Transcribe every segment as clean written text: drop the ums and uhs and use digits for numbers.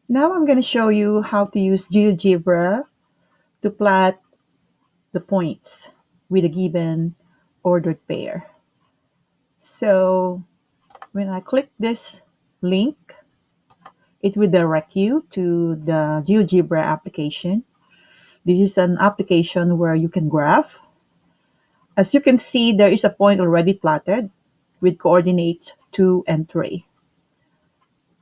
Now I'm going to show you how to use Geogebra to plot the points with a given ordered pair. So when I click this link, it will direct you to the Geogebra application. This is an application where you can graph. As you can see, there is a point already plotted with coordinates 2 and 3.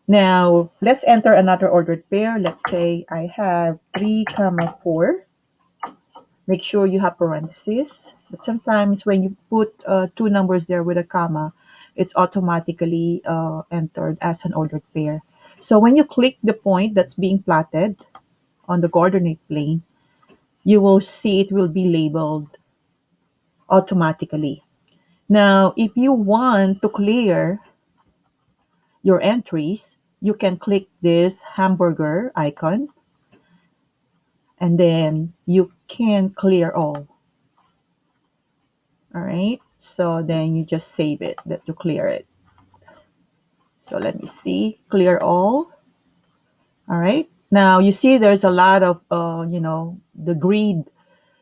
Now, let's enter another ordered pair. Let's say I have 3 comma 4. Make sure you have parentheses. But sometimes when you put two numbers there with a comma, it's automatically entered as an ordered pair. So when you click the point that's being plotted on the coordinate plane, you will see it will be labeled automatically. Now, if you want to clear your entries, you can click this hamburger icon and then you can clear all. All right. So then you just save it that you clear it. So let me see, clear all. All right. Now you see there's a lot of, the grid,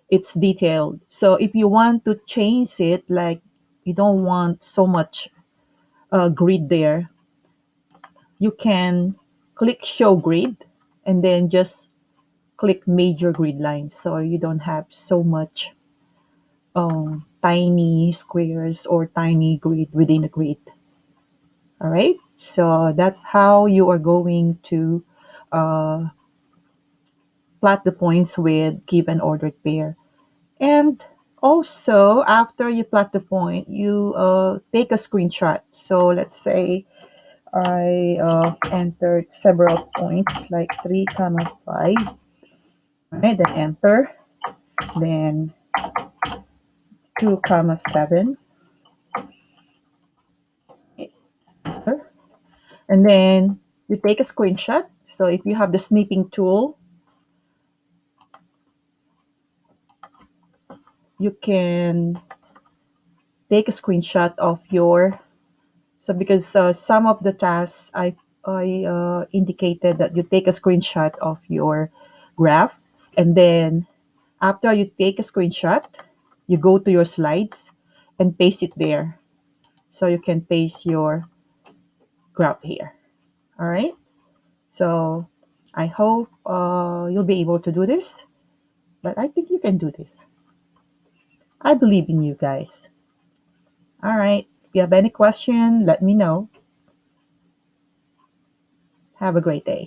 it's detailed. So if you want to change it, like you don't want so much grid there, you can click show grid and then just click major grid lines. So you don't have so much tiny squares or tiny grid within a grid. All right. So that's how you are going to uh, plot the points with given ordered pair. And also, after you plot the point, you take a screenshot. So let's say I entered several points like 3 comma 5. Right, then enter. Then 2 comma 7. Enter. And then you take a screenshot. So if you have the snipping tool, you can take a screenshot of your. So because some of the tasks I indicated that you take a screenshot of your graph, and then after you take a screenshot, you go to your slides and paste it there. So you can paste your graph here. All right. So I hope you'll be able to do this, but I think you can do this. I believe in you guys. All right. If you have any question, let me know. Have a great day.